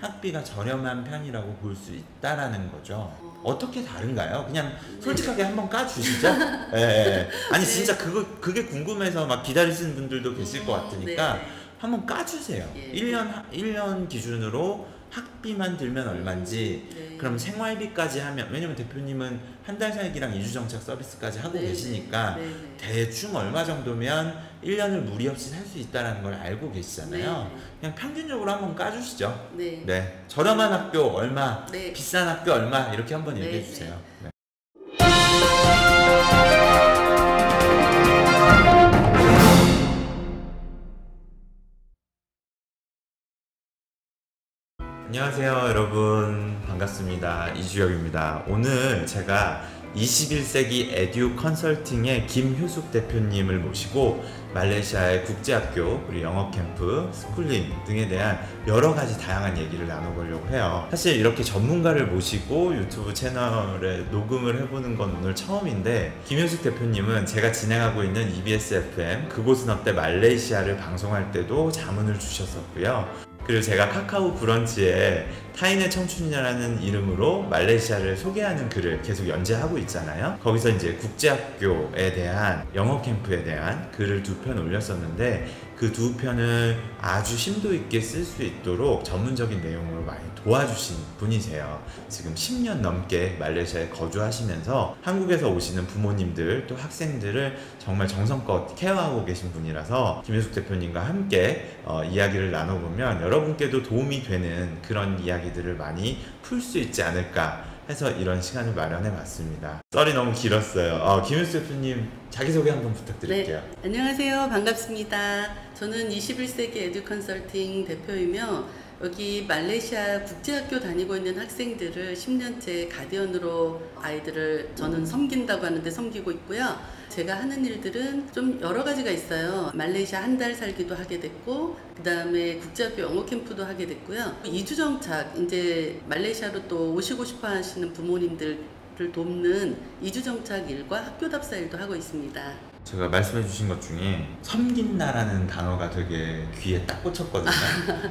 학비가 저렴한 편이라고 볼 수 있다라는 거죠. 어떻게 다른가요? 그냥 솔직하게 한번 까주시죠. 예, 예. 아니 네. 진짜 그게 궁금해서 막 기다리시는 분들도 계실 것 같으니까 네. 한번 까주세요. 예. 1년 기준으로 학비만 들면 얼마인지, 네. 그럼 생활비까지 하면, 왜냐면 대표님은 한 달 살기랑 2주 정착 서비스까지 하고 네. 계시니까 네. 대충 얼마 정도면 1년을 무리 없이 살 수 있다는 걸 알고 계시잖아요. 네. 그냥 평균적으로 한번 까주시죠. 네. 네. 저렴한 학교 얼마, 네. 비싼 학교 얼마, 이렇게 한번 네. 얘기해 주세요. 네. 안녕하세요 여러분, 반갑습니다. 이주혁입니다. 오늘 제가 21세기 에듀 컨설팅의 김효숙 대표님을 모시고 말레이시아의 국제학교, 그리고 영어캠프, 스쿨링 등에 대한 여러가지 다양한 얘기를 나눠보려고 해요. 사실 이렇게 전문가를 모시고 유튜브 채널에 녹음을 해보는 건 오늘 처음인데, 김효숙 대표님은 제가 진행하고 있는 EBS FM 그곳은 어때 말레이시아를 방송할 때도 자문을 주셨었고요. 그리고 제가 카카오 브런치에 타인의 청춘이라는 이름으로 말레이시아를 소개하는 글을 계속 연재하고 있잖아요. 거기서 이제 국제학교에 대한, 영어 캠프에 대한 글을 2편 올렸었는데, 그 2편을 아주 심도 있게 쓸 수 있도록 전문적인 내용으로 많이 도와주신 분이세요. 지금 10년 넘게 말레이시아에 거주하시면서 한국에서 오시는 부모님들 또 학생들을 정말 정성껏 케어하고 계신 분이라서 김효숙 대표님과 함께 이야기를 나눠보면 여러분께도 도움이 되는 그런 이야기들을 많이 풀 수 있지 않을까 해서 이런 시간을 마련해 봤습니다. 썰이 너무 길었어요. 김효숙 대표님 자기소개 한번 부탁드릴게요. 네. 안녕하세요. 반갑습니다. 저는 21세기 에듀 컨설팅 대표이며 여기 말레이시아 국제학교 다니고 있는 학생들을 10년째 가디언으로 아이들을 저는 섬긴다고 하는데 섬기고 있고요. 제가 하는 일들은 좀 여러 가지가 있어요. 말레이시아 한 달 살기도 하게 됐고, 그 다음에 국제학교 영어 캠프도 하게 됐고요. 2주 정착, 이제 말레이시아로 또 오시고 싶어 하시는 부모님들을 돕는 2주 정착 일과 학교 답사 일도 하고 있습니다. 제가 말씀해 주신 것 중에 섬긴다라는 단어가 되게 귀에 딱 꽂혔거든요.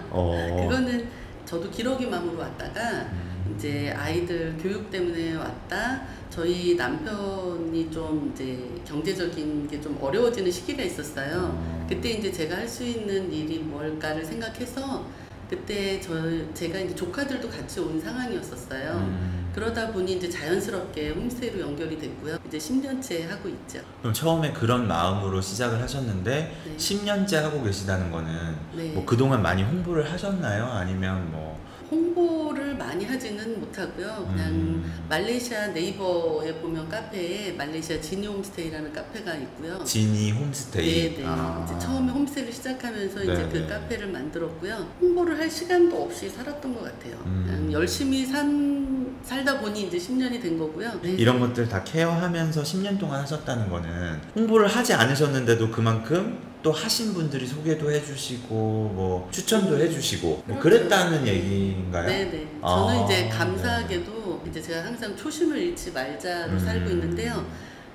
그거는 저도 기러기맘으로 왔다가 이제 아이들 교육 때문에 왔다. 저희 남편이 좀 이제 경제적인 게 좀 어려워지는 시기가 있었어요. 그때 이제 제가 할 수 있는 일이 뭘까를 생각해서 그때 제가 이제 조카들도 같이 온 상황이었었어요. 그러다 보니 이제 자연스럽게 홈스테이로 연결이 됐고요. 이제 10년째 하고 있죠. 그럼 처음에 그런 마음으로 시작을 하셨는데 네. 10년째 하고 계시다는 거는 네. 뭐 그동안 많이 홍보를 하셨나요? 아니면 뭐 홍보를 많이 하지는 못하고요. 그냥 말레이시아 네이버에 보면 카페에 말레이시아 지니 홈스테이라는 카페가 있고요. 지니 홈스테이. 네네. 이제 처음에 홈스테이를 시작하면서 이제 네네. 그 카페를 만들었고요. 홍보를 할 시간도 없이 살았던 것 같아요. 그냥 열심히 살다 보니 이제 10년이 된 거고요. 네. 이런 것들 다 케어하면서 10년 동안 하셨다는 거는 홍보를 하지 않으셨는데도 그만큼 또 하신 분들이 소개도 해주시고 뭐 추천도 해주시고 뭐 그랬다는 얘기인가요? 네네. 저는 이제 감사하게도 이제 제가 항상 초심을 잃지 말자로 살고 있는데요.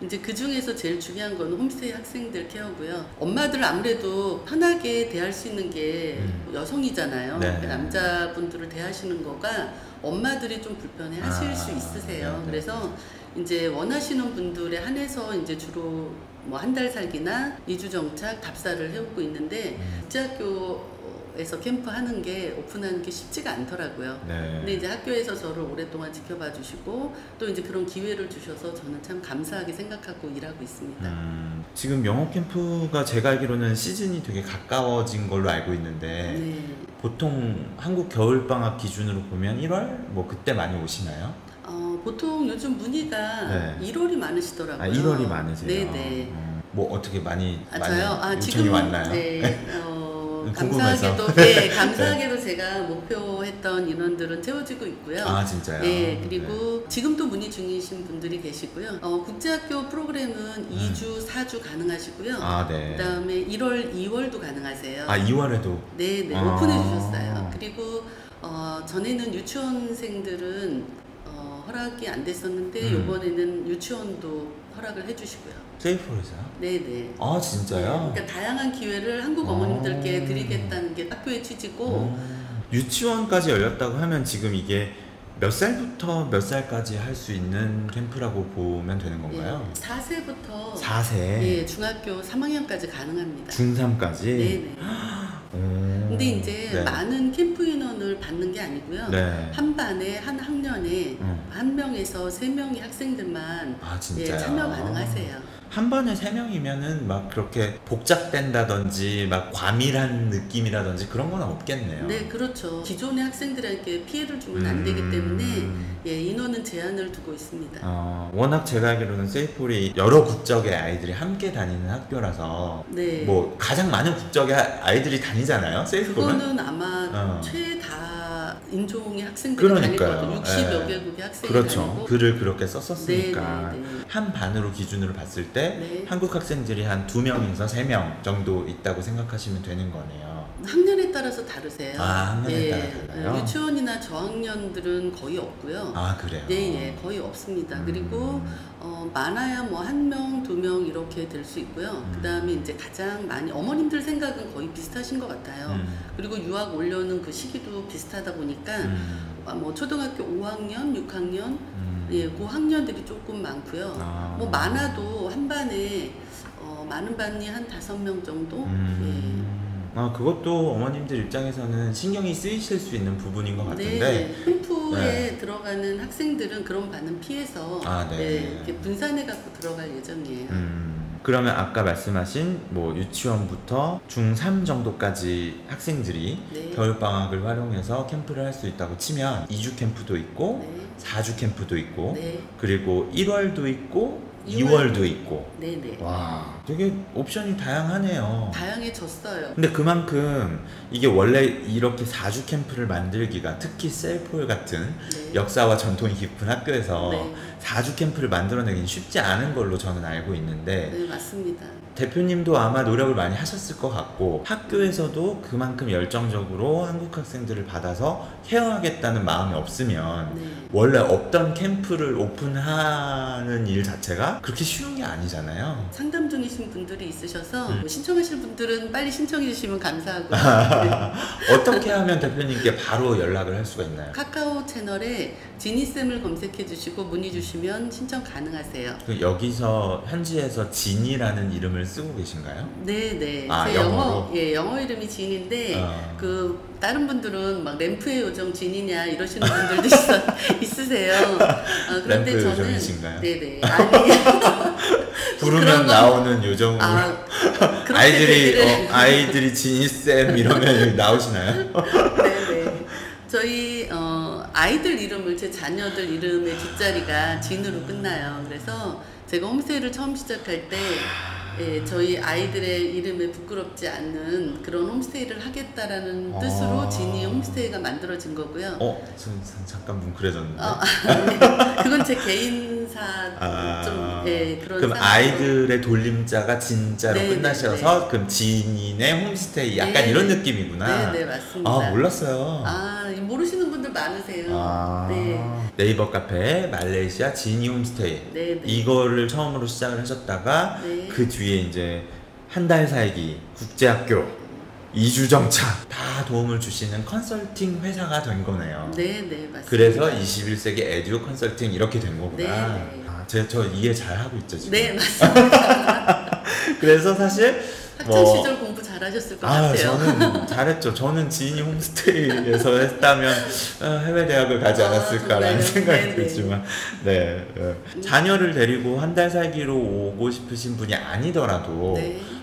이제 그 중에서 제일 중요한 건 홈스테이 학생들 케어고요. 엄마들 아무래도 편하게 대할 수 있는 게 여성이잖아요. 네. 남자분들을 대하시는 거가 엄마들이 좀 불편해 하실 수 있으세요. 네. 그래서 이제 원하시는 분들에 한해서 이제 주로 뭐 한 달 살기나 2주 정착 답사를 해오고 있는데 국제학교에서 캠프 하는 게 오픈하는 게 쉽지가 않더라고요. 네. 근데 이제 학교에서 저를 오랫동안 지켜봐 주시고 또 이제 그런 기회를 주셔서 저는 참 감사하게 생각하고 일하고 있습니다. 지금 영어 캠프가 제가 알기로는 시즌이 되게 가까워진 걸로 알고 있는데 네. 보통 한국 겨울방학 기준으로 보면 1월? 뭐 그때 많이 오시나요? 보통 요즘 문의가 네. 1월이 많으시더라고요. 1월이 많으세요? 네네. 뭐 어떻게 많이 저요? 요청이 지금은 왔나요? 네. 궁금해서. 감사하게도 네, 감사하게도 제가 목표했던 인원들은 채워지고 있고요. 아 진짜요? 네, 그리고 지금도 문의 중이신 분들이 계시고요. 국제학교 프로그램은 2주, 4주 가능하시고요. 아 네. 그다음에 1월, 2월도 가능하세요. 2월에도? 네, 오픈해 주셨어요. 그리고 전에는 유치원생들은 허락이 안 됐었는데 이번에는 유치원도 허락을 해주시고요. 세이프로서요? 네네. 아 진짜요? 그러니까 다양한 기회를 한국 어머님들께 드리겠다는 게 학교의 취지고 유치원까지 열렸다고 하면 지금 이게 몇 살부터 몇 살까지 할 수 있는 캠프라고 보면 되는 건가요? 예, 4세부터 4세? 예, 중학교 3학년까지 가능합니다. 중3까지? 네네. 근데 이제 네. 많은 캠프 인원을 받는 게 아니고요. 네. 한 반에 한 학년에 한 명에서 3명의 학생들만 아, 예, 진짜요? 참여 가능하세요. 한 반에 3명이면은 막 그렇게 복잡된다든지 막 과밀한 느낌이라든지 그런 건 없겠네요. 네, 그렇죠. 기존의 학생들에게 피해를 주면 안 되기 때문에 예, 인원은 제한을 두고 있습니다. 워낙 제가 알기로는 세이폴이 여러 국적의 아이들이 함께 다니는 학교라서 네. 뭐 가장 많은 국적의 아이들이 다니잖아요. 세이폴은? 그거는 아마 최다 인종의 학생들이 그러니까요. 다니거든요. 60여 네. 개국의 학생이 그렇죠. 다니고. 글을 그렇게 썼었으니까 네, 네, 네. 한 반으로 기준으로 봤을 때 네. 한국 학생들이 한 2명에서 3명 정도 있다고 생각하시면 되는 거네요. 학년에 따라서 다르세요. 학년에 따라 달라요? 유치원이나 저학년들은 거의 없고요. 아, 그래요? 네, 거의 없습니다. 그리고 많아야 뭐 1명, 2명 이렇게 될 수 있고요. 그 다음에 이제 가장 많이 어머님들 생각은 거의 비슷하신 것 같아요. 그리고 유학 올려는 그 시기도 비슷하다 보니까 뭐 초등학교 5학년, 6학년, 예, 그 학년들이 조금 많고요. 뭐 많아도 한 반에 많은 반이 한 5명 정도. 그것도 어머님들 입장에서는 신경이 쓰이실 수 있는 부분인 것 같은데. 네, 캠프에 들어가는 학생들은 그런 반은 피해서 이렇게 분산해 갖고 들어갈 예정이에요. 그러면 아까 말씀하신 뭐 유치원부터 중3 정도까지 학생들이 겨울방학을 활용해서 캠프를 할 수 있다고 치면 2주 캠프도 있고 4주 캠프도 있고 그리고 1월도 있고 2월도 있고. 네네. 와, 되게 옵션이 다양하네요. 다양해졌어요. 근데 그만큼 이게 원래 이렇게 4주 캠프를 만들기가 특히 셀폴 같은 역사와 전통이 깊은 학교에서 4주 캠프를 만들어내긴 쉽지 않은 걸로 저는 알고 있는데. 네, 맞습니다. 대표님도 아마 노력을 많이 하셨을 것 같고 학교에서도 그만큼 열정적으로 한국 학생들을 받아서 케어하겠다는 마음이 없으면 원래 없던 캠프를 오픈하는 일 자체가 그렇게 쉬운 게 아니잖아요. 상담 중이신 분들이 있으셔서 뭐 신청하실 분들은 빨리 신청해 주시면 감사하고요. 어떻게 하면 대표님께 바로 연락을 할 수가 있나요? 카카오 채널에 지니쌤을 검색해 주시고 문의 주시면 신청 가능하세요. 여기서 현지에서 진이라는 이름을 쓰고 계신가요? 네네. 아, 제 영어로? 영어 이름이 진인데 그 다른 분들은 막 램프의 요정 진이냐 이러시는 분들도 있으세요. 그런데 램프의 저는 요정이신가요? 네네. 아니 부르면 나오는 요정으로 그렇게 아이들이 지니쌤 이러면 나오시나요? 네네. 저희 아이들 이름을 제 자녀들 이름의 뒷자리가 진으로 끝나요. 그래서 제가 홈스테이를 처음 시작할 때 저희 아이들의 이름에 부끄럽지 않는 그런 홈스테이를 하겠다라는 뜻으로 진이 홈스테이가 만들어진 거고요. 잠깐 뭉클해졌는데. 그건 제 개인사 그런. 그럼 아이들의 돌림자가 진짜로 끝나셔서 그럼 진인의 홈스테이 약간 이런 느낌이구나. 네, 맞습니다. 몰랐어요. 모르시는 분들 많으세요. 네이버 카페 말레이시아 진이 홈스테이 이거를 처음으로 시작을 하셨다가 그 뒤에 이제 한 달 살기 국제학교 2주 정착 다 도움을 주시는 컨설팅 회사가 된 거네요. 네, 맞습니다. 그래서 21세기 에듀 컨설팅 이렇게 된 거구나. 저 이해 잘 하고 있죠 지금. 네, 맞습니다. 그래서 사실 학창 시절 공부 잘하셨을 것 같아요. 저는 잘했죠. 저는 지인이 홈스테이에서 했다면 해외 대학을 가지 않았을까라는 생각이 들지만, 자녀를 데리고 한 달 살기로 오고 싶으신 분이 아니더라도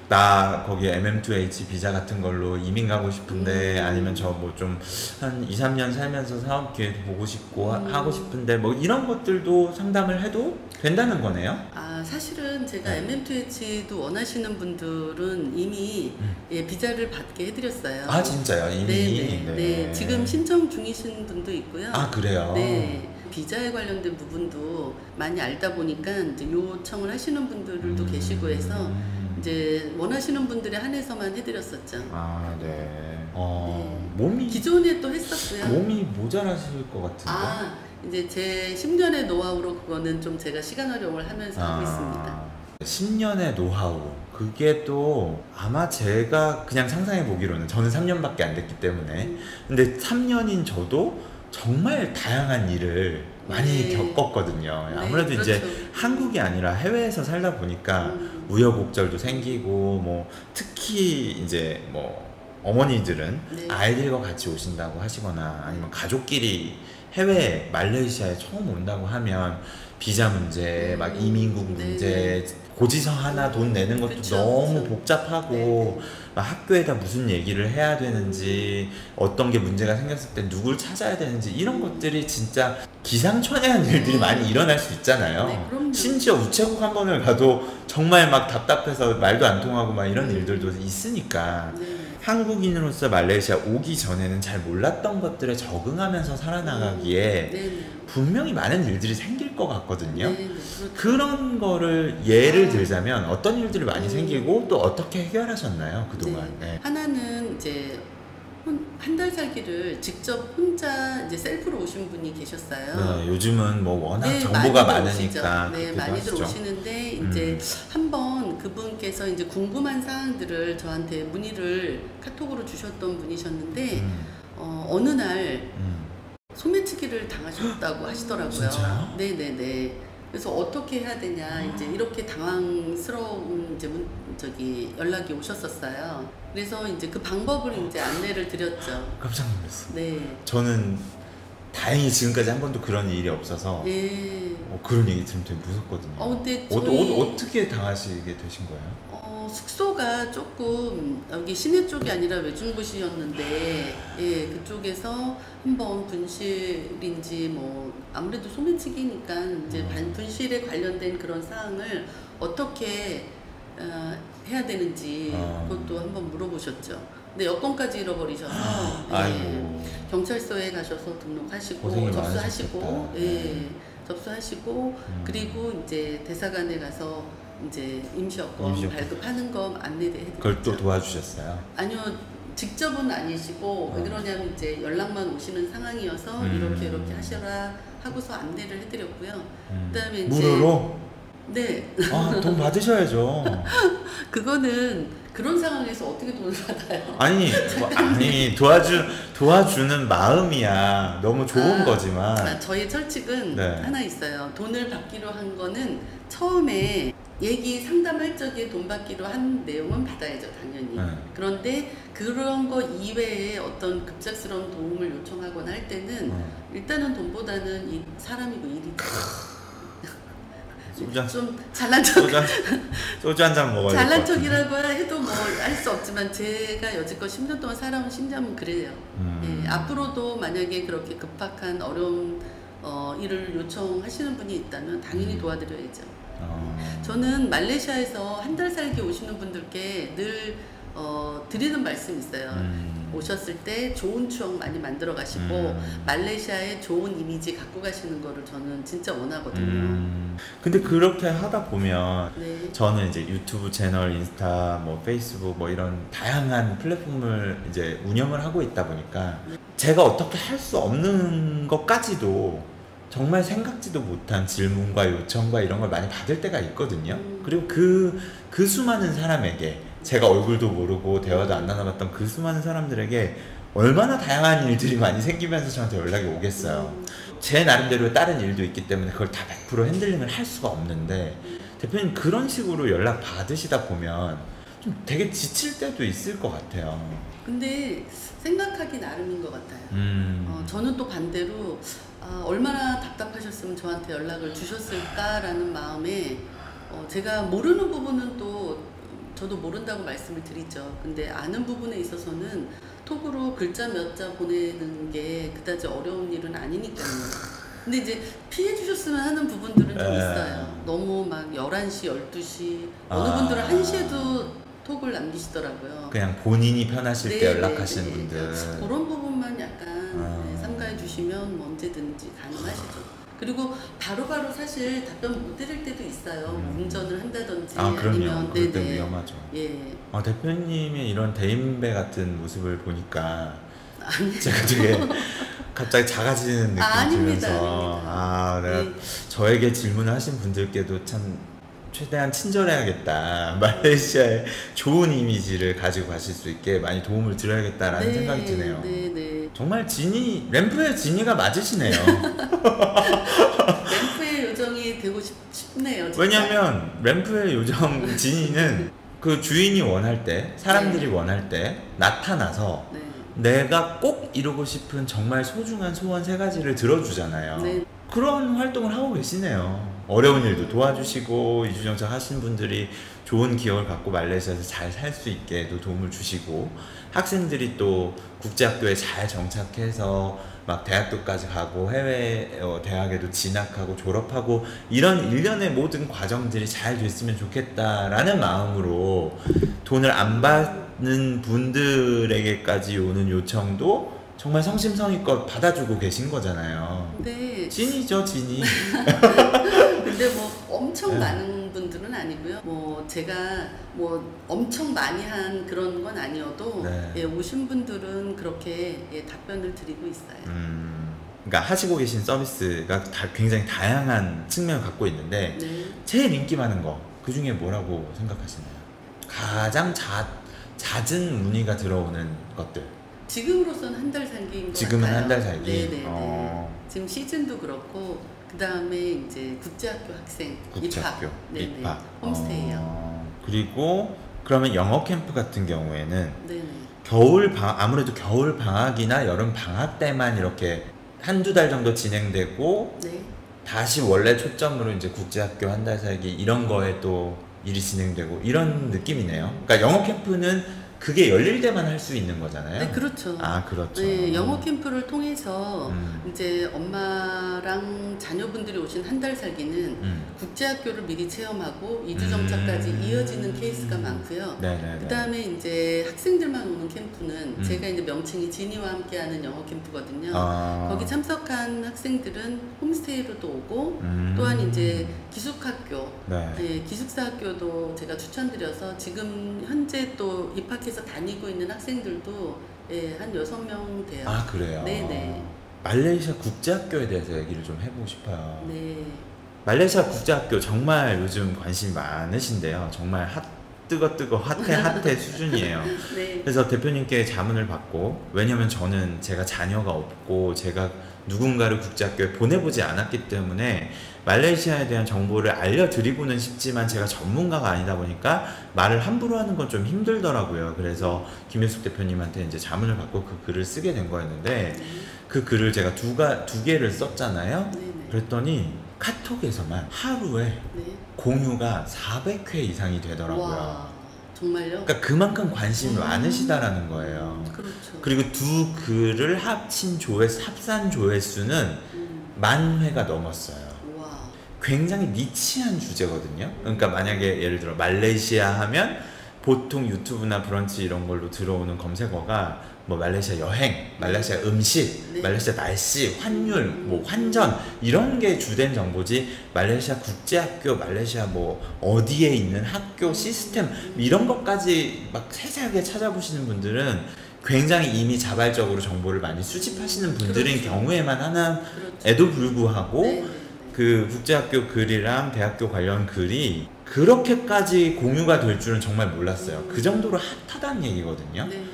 나 거기 MM2H 비자 같은 걸로 이민 가고 싶은데 아니면 저 뭐 좀 한 2, 3년 살면서 사업 기회도 보고 싶고 하고 싶은데 뭐 이런 것들도 상담을 해도 된다는 거네요. 사실은 제가 MM2H도 원하시는 분들은 이미 비자를 받게 해드렸어요. 아, 진짜요? 이미? 네. 지금 신청 중이신 분도 있고요. 아, 그래요? 네. 비자에 관련된 부분도 많이 알다 보니까 이제 요청을 하시는 분들도 계시고 해서 이제 원하시는 분들에 한해서만 해드렸었죠. 몸이 기존에 또 했었고요. 몸이 모자라실 것 같은데. 이제 제 10년의 노하우로 그거는 좀 제가 시간 활용을 하면서 하고 있습니다. 10년의 노하우, 그게 또 아마 제가 그냥 상상해 보기로는, 저는 3년밖에 안 됐기 때문에, 근데 3년인 저도 정말 다양한 일을 많이 네. 겪었거든요. 네, 아무래도 그렇죠. 이제 한국이 아니라 해외에서 살다 보니까 우여곡절도 생기고, 뭐 특히 이제 뭐 어머니들은 네. 아이들과 같이 오신다고 하시거나 아니면 가족끼리 해외 말레이시아에 처음 온다고 하면 비자 문제, 막 이민국 네. 문제, 고지서 하나 돈 내는 것도 그쵸, 너무 그쵸. 복잡하고, 네. 막 학교에다 무슨 얘기를 해야 되는지, 어떤 게 문제가 생겼을 때 누굴 찾아야 되는지, 이런 것들이 진짜 기상천외한 일들이 많이 일어날 수 있잖아요. 네, 그럼요. 심지어 우체국 한 번을 가도 정말 막 답답해서 말도 안 통하고 막 이런 일들도 있으니까, 네. 한국인으로서 말레이시아 오기 전에는 잘 몰랐던 것들에 적응하면서 살아나가기에 네. 분명히 많은 일들이 생길 것 같거든요. 네, 그렇죠. 그런 거를 예를 들자면 어떤 일들이 많이 생기고 또 어떻게 해결하셨나요, 그동안? 네. 네. 하나는 이제 한 달 살기를 직접 혼자 이제 셀프로 오신 분이 계셨어요. 네, 요즘은 뭐 워낙 네, 정보가 많이들 많으니까. 오시죠. 네, 그렇게도 많이들 하시죠. 오시는데 이제 한번 그분께서 이제 궁금한 사항들을 저한테 문의를 카톡으로 주셨던 분이셨는데 어느 날 소매치기를 당하셨다고 하시더라고요. 진짜요? 네네네. 그래서 어떻게 해야 되냐 이제 이렇게 당황스러운 이제 저기 연락이 오셨었어요. 그래서 이제 그 방법을 이제 안내를 드렸죠. 깜짝 놀랐어요. 네. 저는 다행히 지금까지 한 번도 그런 일이 없어서 네. 그런 얘기 들으면 되게 무섭거든요. 근데 저희 어떻게 당하시게 되신 거예요? 숙소가 조금 여기 시내 쪽이 아니라 외중부시였는데 예 그쪽에서 한번 분실인지 뭐 아무래도 소매치기니까 이제 분실에 관련된 그런 사항을 어떻게 해야 되는지 그것도 한번 물어보셨죠. 근데 여권까지 잃어버리셔서 아이고. 경찰서에 가셔서 등록하시고 고생이 접수하시고 많으셨겠다. 예 접수하시고 그리고 이제 대사관에 가서 이제 임시여권 임시여권. 발급하는 거 안내해드렸죠. 그걸 또 도와주셨어요? 아니요, 직접은 아니시고 왜 그러냐면 이제 연락만 오시는 상황이어서 이렇게 하셔라 하고서 안내를 해드렸고요. 그다음에 이제 무료로? 네, 돈 받으셔야죠. 그거는 그런 상황에서 어떻게 돈을 받아요? 아니 도와주는 마음이야 너무 좋은 거지만. 저의 철칙은 네. 하나 있어요. 돈을 받기로 한 거는 처음에 얘기 상담할 적에 돈 받기로 한 내용은 받아야죠, 당연히. 그런데 그런 거 이외에 어떤 급작스러운 도움을 요청하거나 할 때는 일단은 돈보다는 이 사람이고 일이 좀 잘난 척 소주 한 잔 먹어야 될 것 잘난 같은데. 척이라고 해도 뭐 할 수 없지만 제가 여지껏 10년 동안 살아온 심정은 그래요. 예, 앞으로도 만약에 그렇게 급박한 어려운 일을 요청하시는 분이 있다면 당연히 도와드려야죠. 저는 말레이시아에서 한 달 살기 오시는 분들께 늘 드리는 말씀이 있어요. 오셨을 때 좋은 추억 많이 만들어 가시고 말레이시아의 좋은 이미지 갖고 가시는 거를 저는 진짜 원하거든요. 근데 그렇게 하다 보면 네. 저는 이제 유튜브 채널, 인스타, 뭐 페이스북 뭐 이런 다양한 플랫폼을 이제 운영을 하고 있다 보니까 제가 어떻게 할 수 없는 것까지도 정말 생각지도 못한 질문과 요청과 이런 걸 많이 받을 때가 있거든요. 그리고 그 수많은 사람에게, 제가 얼굴도 모르고 대화도 안 나눠봤던 그 수많은 사람들에게 얼마나 다양한 일들이 많이 생기면서 저한테 연락이 오겠어요. 제 나름대로 다른 일도 있기 때문에 그걸 다 100% 핸들링을 할 수가 없는데, 대표님 그런 식으로 연락 받으시다 보면 좀 되게 지칠 때도 있을 것 같아요. 근데 생각하기 나름인 것 같아요. 저는 또 반대로 얼마나 답답하셨으면 저한테 연락을 주셨을까라는 마음에 제가 모르는 부분은 또 저도 모른다고 말씀을 드리죠. 근데 아는 부분에 있어서는 톡으로 글자 몇 자 보내는 게 그다지 어려운 일은 아니니까요. 근데 이제 피해 주셨으면 하는 부분들은 좀 있어요. 너무 막 11시, 12시, 어느 분들은 1시에도 톡을 남기시더라고요. 그냥 본인이 편하실 때 연락하시는 네. 분들. 그런 부분만 약간 삼가해 주시면 뭐 언제든지 가능하시죠. 그리고 바로바로 사실 답변 못 드릴 때도 있어요. 뭐 운전을 한다든지 그럼요. 아니면 그럴 때 위험하죠. 예. 대표님의 이런 대인배 같은 모습을 보니까 제가 되게 갑자기 작아지는 느낌이 아닙니다, 들면서 아닙니다. 내가 네. 저에게 질문을 하신 분들께도 참 최대한 친절해야겠다. 말레이시아의 좋은 이미지를 가지고 가실 수 있게 많이 도움을 드려야겠다라는 생각이 드네요. 네. 정말 램프의 지니가 맞으시네요. 램프의 요정이 되고 싶네요. 진짜. 왜냐면 램프의 요정 지니는 그 주인이 원할 때, 사람들이 원할 때 나타나서 네. 내가 꼭 이루고 싶은 정말 소중한 소원 3가지를 들어주잖아요. 네. 그런 활동을 하고 계시네요. 어려운 일도 도와주시고 이주정착 하신 분들이 좋은 기억을 갖고 말레이시아에서 잘 살 수 있게도 도움을 주시고, 학생들이 또 국제학교에 잘 정착해서 막 대학교까지 가고 해외 대학에도 진학하고 졸업하고 이런 일련의 모든 과정들이 잘 됐으면 좋겠다라는 마음으로 돈을 안 받는 분들에게까지 오는 요청도 정말 성심성의껏 받아주고 계신 거잖아요. 네. 진이죠, 진이. 근데 뭐 엄청 네. 많은 분들은 아니고요. 뭐 제가 뭐 엄청 많이 한 그런 건 아니어도 네. 예, 오신 분들은 그렇게 예, 답변을 드리고 있어요. 그러니까 하시고 계신 서비스가 굉장히 다양한 측면을 갖고 있는데 네. 제일 인기 많은 거 그 중에 뭐라고 생각하시나요? 가장 잦은 문의가 들어오는 것들. 지금으로선 한 달 살기인 것 지금은 같아요. 한 달 살기. 네네네. 지금 시즌도 그렇고 그 다음에 이제 국제학교 학생 국제학교 네네. 입학. 홈스테이요. 그리고 그러면 영어 캠프 같은 경우에는 네네. 아무래도 겨울 방학이나 여름 방학 때만 이렇게 한두 달 정도 진행되고 네. 다시 원래 초점으로 이제 국제학교 한 달 살기 이런 거에 또 일이 진행되고 이런 느낌이네요. 그러니까 영어 캠프는 그게 열릴 때만 할 수 있는 거잖아요. 네, 그렇죠. 아, 그렇죠. 네, 영어 캠프를 통해서 음. 이제 엄마랑 자녀분들이 오신 한 달 살기는 국제학교를 미리 체험하고 이주정착까지 이어지는 케이스가 많고요. 네네네. 그 다음에 이제 학생들만 오는 캠프는 제가 이제 명칭이 지니와 함께하는 영어 캠프거든요. 거기 참석한 학생들은 홈스테이로도 오고 또한 이제 기숙학교, 네. 네, 기숙사 학교도 제가 추천드려서 지금 현재 또 입학해서 다니고 있는 학생들도 예, 한 6명 돼요. 아, 그래요? 네네. 말레이시아 국제학교에 대해서 얘기를 좀 해보고 싶어요. 네. 말레이시아 국제학교 정말 요즘 관심이 많으신데요. 정말 뜨거 핫해 수준이에요. 네. 그래서 대표님께 자문을 받고, 왜냐면 저는 제가 자녀가 없고 제가 누군가를 국제학교에 보내보지 않았기 때문에 말레이시아에 대한 정보를 알려드리고는 싶지만 제가 전문가가 아니다 보니까 말을 함부로 하는 건 좀 힘들더라고요. 그래서 김효숙 대표님한테 이제 자문을 받고 그 글을 쓰게 된 거였는데, 그 글을 제가 두 개를 썼잖아요. 네네. 그랬더니 카톡에서만 하루에 네. 공유가 400회 이상이 되더라고요. 와, 정말요? 그러니까 그만큼 관심이 많으시다라는 거예요. 그렇죠. 그리고 두 글을 합산 조회수는 10,000회가 넘었어요. 와. 굉장히 니치한 주제거든요. 그러니까 만약에 예를 들어 말레이시아 하면 보통 유튜브나 브런치 이런 걸로 들어오는 검색어가 뭐 말레이시아 여행, 말레이시아 음식, 네. 말레이시아 날씨, 환율, 뭐 환전 이런 게 주된 정보지, 말레이시아 국제학교, 말레이시아 뭐 어디에 있는 학교 시스템 이런 것까지 막 세세하게 찾아보시는 분들은 굉장히 이미 자발적으로 정보를 많이 수집하시는 분들인 그렇죠. 경우에만 하나에도 그렇죠. 불구하고 네. 그 국제학교 글이랑 대학교 관련 글이 그렇게까지 공유가 될 줄은 정말 몰랐어요. 그 정도로 핫하다는 얘기거든요. 네.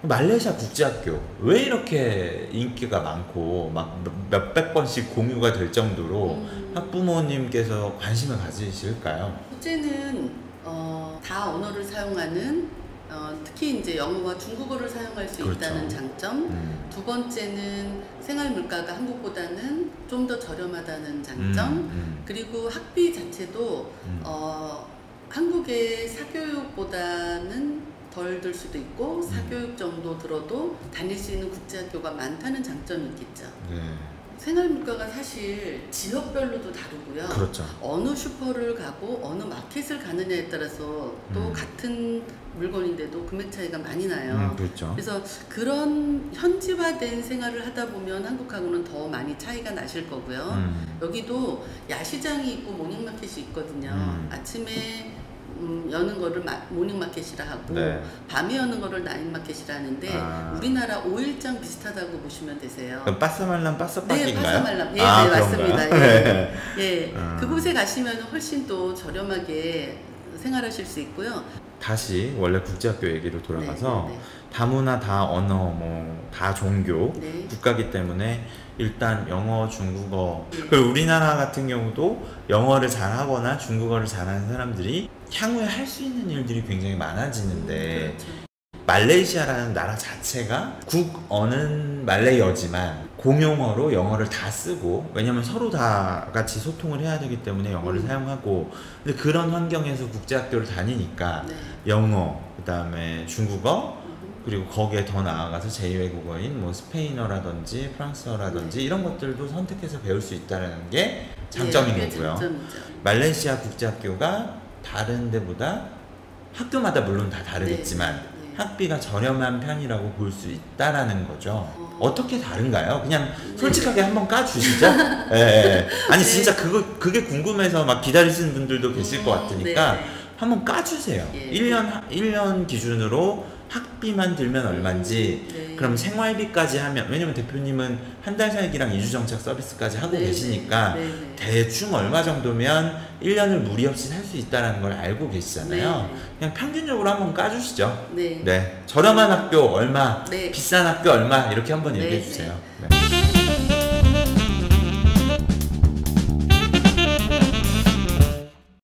말레이시아 국제학교 왜 이렇게 인기가 많고 막 몇백 번씩 공유가 될 정도로 학부모님께서 관심을 가지실까요? 첫째는 다 언어를 사용하는 특히 이제 영어와 중국어를 사용할 수 그렇죠. 있다는 장점. 두 번째는 생활 물가가 한국보다는 좀 더 저렴하다는 장점. 그리고 학비 자체도 한국의 사교육보다는 덜 들 수도 있고 사교육 정도 들어도 다닐 수 있는 국제학교가 많다는 장점이 있겠죠. 네. 생활 물가가 사실 지역별로도 다르고요. 그렇죠. 어느 슈퍼를 가고 어느 마켓을 가느냐에 따라서 또 같은 물건인데도 금액 차이가 많이 나요. 그렇죠. 그래서 그런 현지화된 생활을 하다 보면 한국하고는 더 많이 차이가 나실 거고요. 여기도 야시장이 있고 모닝마켓이 있거든요. 아침에 여는 거를 모닝마켓이라 하고 네. 밤에 여는 거를 나잇마켓이라 하는데 우리나라 5일장 비슷하다고 보시면 되세요. 그럼 빠싸말람 빠싸빠기인가요? 네, 빠싸말람. 예, 아, 네, 그런가요? 맞습니다. 예. 예. 음. 그곳에 가시면 훨씬 또 저렴하게 생활하실 수 있고요. 다시 원래 국제학교 얘기로 돌아가서 네, 네, 다문화, 다 언어, 뭐 다 종교 네. 국가기 때문에 일단 영어, 중국어. 네. 그리고 우리나라 같은 경우도 영어를 잘하거나 중국어를 잘하는 사람들이 향후에 할 수 있는 일들이 굉장히 많아지는데 그렇죠. 말레이시아라는 나라 자체가 국어는 말레이어지만 공용어로 영어를 다 쓰고, 왜냐면 서로 다 같이 소통을 해야 되기 때문에 영어를 사용하고, 근데 그런 환경에서 국제학교를 다니니까 네. 영어, 그 다음에 중국어, 그리고 거기에 더 나아가서 제2외국어인 뭐 스페인어라든지 프랑스어라든지 이런 것들도 선택해서 배울 수 있다는 게 장점인 예, 거고요. 장점이죠. 말레이시아 국제학교가 다른 데보다 학교마다 물론 다 다르겠지만 네, 네. 학비가 저렴한 편이라고 볼 수 있다라는 거죠. 어떻게 다른가요? 그냥 솔직하게 한번 까주시죠. 예, 예. 아니 네. 진짜 그게 궁금해서 막 기다리시는 분들도 계실 것 같으니까 네. 한번 까주세요. 예. 1년 기준으로 학비만 들면 얼마인지, 네. 그럼 생활비까지 하면, 왜냐면 대표님은 한 달 살기랑 2주 정착 서비스까지 하고 네, 계시니까 네, 네. 대충 얼마 정도면 1년을 무리 없이 살 수 있다는 걸 알고 계시잖아요. 네. 그냥 평균적으로 한번 까주시죠. 네. 네. 저렴한 학교 얼마, 네. 비싼 학교 얼마, 이렇게 한번 네, 얘기해 주세요. 네. 네.